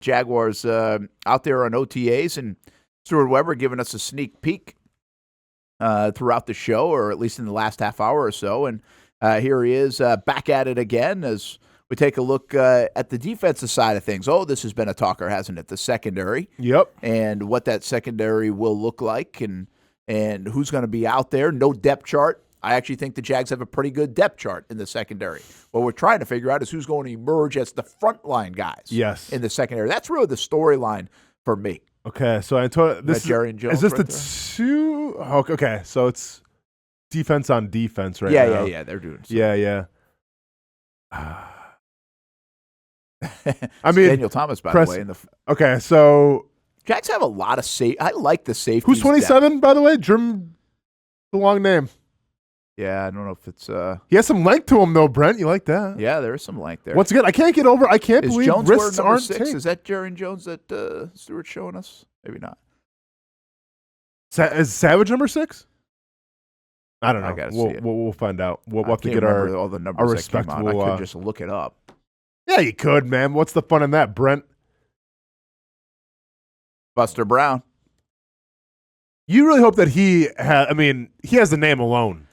Jaguars out there on OTAs, and Stuart Weber giving us a sneak peek throughout the show, or at least in the last half hour or so. And here he is back at it again as we take a look at the defensive side of things. Oh, this has been a talker, hasn't it? The secondary. Yep. And what that secondary will look like and who's going to be out there. No depth chart. I actually think the Jags have a pretty good depth chart in the secondary. What we're trying to figure out is who's going to emerge as the frontline guys in the secondary. That's really the storyline for me. Okay, so Antonio, this Jerry and Jones. Is this right the two? Okay, so it's defense on defense right now. Yeah. They're doing something. Yeah. I mean, Daniel Thomas, by the way. Okay, so Jags have a lot of I like the safety. Who's 27, by the way? Jim, the long name. Yeah, I don't know if it's. He has some length to him, though, Brent. You like that? Yeah, there is some length there. Once again, I can't believe Jones wrists aren't 6? taped. Is that Jerry Jones that Stewart's showing us? Maybe not. Is Savage number 6? I don't know. I gotta see it. We'll find out. We'll have to get all the numbers our respectable. respectable. I could just look it up. Yeah, you could, man. What's the fun in that, Brent? Buster Brown. You really hope that he has the name alone.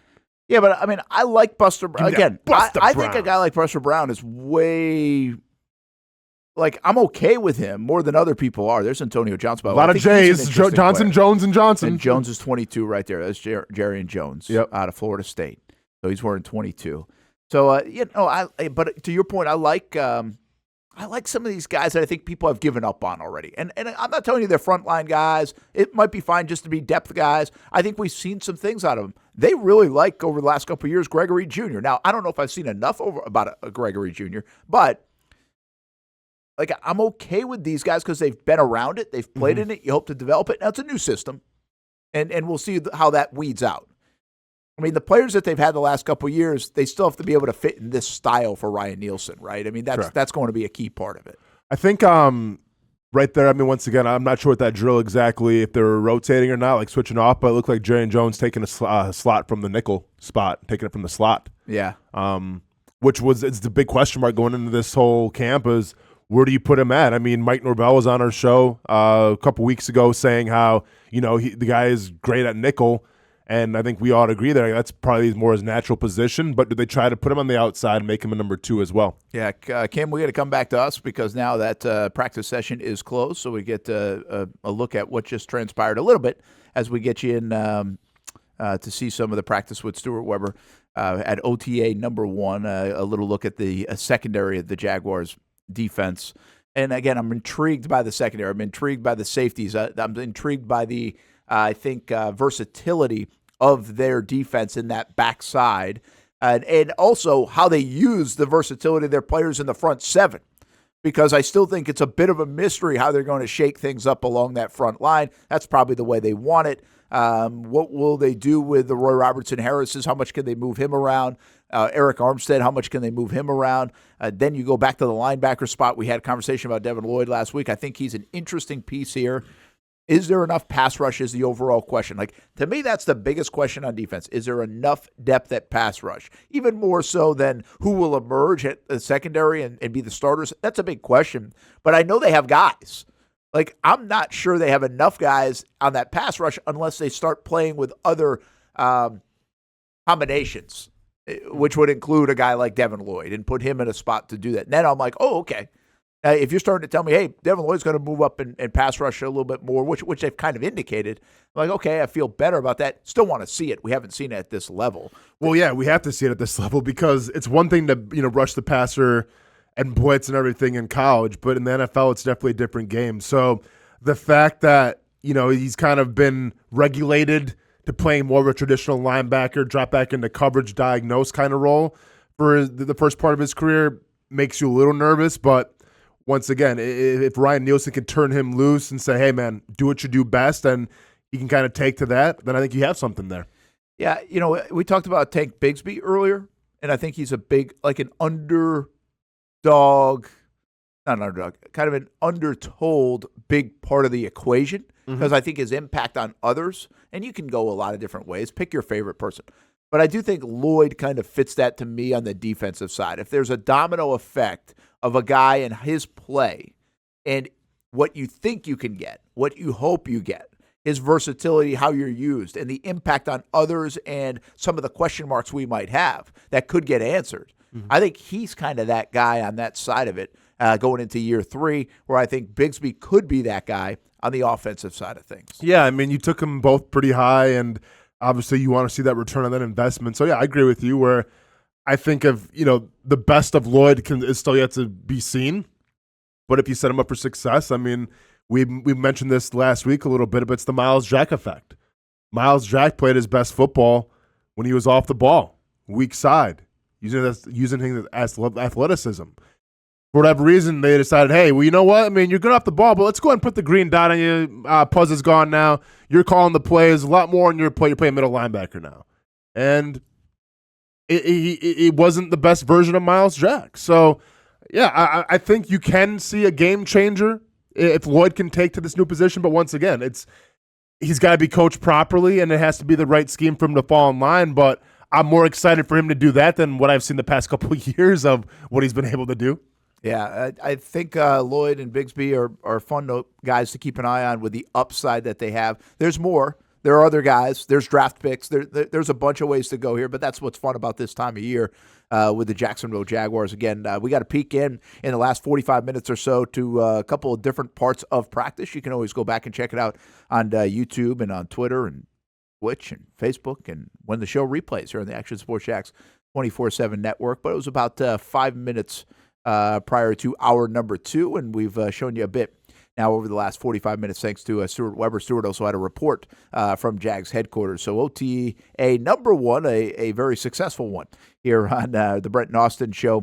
Yeah, but I mean, I like Buster Brown. Again, I think Brown. a guy like Buster Brown is way. Like, I'm okay with him more than other people are. There's Antonio Johnson. By the way. A lot of J's. Johnson, Jones, and Johnson. And Jones is 22 right there. That's Jerry and Jones out of Florida State. So he's wearing 22. So, but to your point, I like some of these guys that I think people have given up on already. And I'm not telling you they're frontline guys. It might be fine just to be depth guys. I think we've seen some things out of them. They really like, over the last couple of years, Gregory Jr. Now, I don't know if I've seen enough about a Gregory Jr., but like, I'm okay with these guys because they've been around it. They've played in it. You hope to develop it. Now, it's a new system, and we'll see how that weeds out. I mean, the players that they've had the last couple of years, they still have to be able to fit in this style for Ryan Nielsen, right? I mean, that's going to be a key part of it. I think right there, I mean, once again, I'm not sure what that drill exactly, if they were rotating or not, like switching off, but it looked like Jerry and Jones taking a slot from the nickel spot, taking it from the slot. Yeah. It's the big question mark going into this whole camp is, where do you put him at? I mean, Mike Norvell was on our show a couple weeks ago saying how, the guy is great at nickel, and I think we ought to agree that that's probably more his natural position, but do they try to put him on the outside and make him a number 2 as well? Yeah, Kim, we got to come back to us because now that practice session is closed, so we get a look at what just transpired a little bit as we get you in to see some of the practice with Stuart Weber at OTA number 1, a little look at the secondary of the Jaguars defense. And again, I'm intrigued by the secondary. I'm intrigued by the safeties. I'm intrigued by the, versatility of their defense in that backside, and also how they use the versatility of their players in the front 7. Because I still think it's a bit of a mystery how they're going to shake things up along that front line. That's probably the way they want it. What will they do with the Roy Robertson Harrises? How much can they move him around? Eric Armstead, how much can they move him around? Then you go back to the linebacker spot. We had a conversation about Devin Lloyd last week. I think he's an interesting piece here. Is there enough pass rush is the overall question. Like, to me, that's the biggest question on defense. Is there enough depth at pass rush? Even more so than who will emerge at the secondary and be the starters. That's a big question. But I know they have guys. Like, I'm not sure they have enough guys on that pass rush unless they start playing with other combinations, which would include a guy like Devin Lloyd and put him in a spot to do that. And then I'm like, oh, okay. If you're starting to tell me, hey, Devin Lloyd's going to move up and pass rush a little bit more, which they've kind of indicated, I'm like, okay, I feel better about that. Still want to see it. We haven't seen it at this level. Well, yeah, we have to see it at this level because it's one thing to rush the passer and blitz and everything in college, but in the NFL, it's definitely a different game. So the fact that he's kind of been regulated to playing more of a traditional linebacker, drop back into coverage, diagnose kind of role for the first part of his career makes you a little nervous, but once again, if Ryan Nielsen can turn him loose and say, hey, man, do what you do best, and he can kind of take to that, then I think you have something there. Yeah, we talked about Tank Bigsby earlier, and I think he's a big, like an underdog, not an underdog, kind of an undertold big part of the equation because I think his impact on others, and you can go a lot of different ways. Pick your favorite person. But I do think Lloyd kind of fits that to me on the defensive side. If there's a domino effect of a guy in his play, and what you think you can get, what you hope you get, his versatility, how you're used, and the impact on others and some of the question marks we might have that could get answered. I think he's kind of that guy on that side of it going into year 3, where I think Bigsby could be that guy on the offensive side of things. Yeah, I mean, you took them both pretty high, and obviously you want to see that return on that investment. So, yeah, I agree with you where I think of, the best of Lloyd is still yet to be seen. But if you set him up for success, I mean, we mentioned this last week a little bit, but it's the Miles Jack effect. Miles Jack played his best football when he was off the ball, weak side, using things as athleticism. For whatever reason, they decided, hey, well, you know what? I mean, you're good off the ball, but let's go ahead and put the green dot on you. Puzz is gone now. You're calling the plays a lot more on your play. You're playing middle linebacker now. And it wasn't the best version of Miles Jack. So, yeah, I think you can see a game changer if Lloyd can take to this new position. But once again, he's got to be coached properly, and it has to be the right scheme for him to fall in line. But I'm more excited for him to do that than what I've seen the past couple of years of what he's been able to do. Yeah, I think Lloyd and Bigsby are fun guys to keep an eye on with the upside that they have. There's more. There are other guys. There's draft picks. There's a bunch of ways to go here, but that's what's fun about this time of year with the Jacksonville Jaguars. Again, we got a peek in the last 45 minutes or so to a couple of different parts of practice. You can always go back and check it out on YouTube and on Twitter and Twitch and Facebook, and when the show replays here on the Action Sports Jacks 24/7 network. But it was about 5 minutes prior to hour number 2, and we've shown you a bit now over the last 45 minutes thanks to Stuart Weber. Stuart also had a report from Jags headquarters. So OTA number 1, a very successful one here on the Brent and Austen show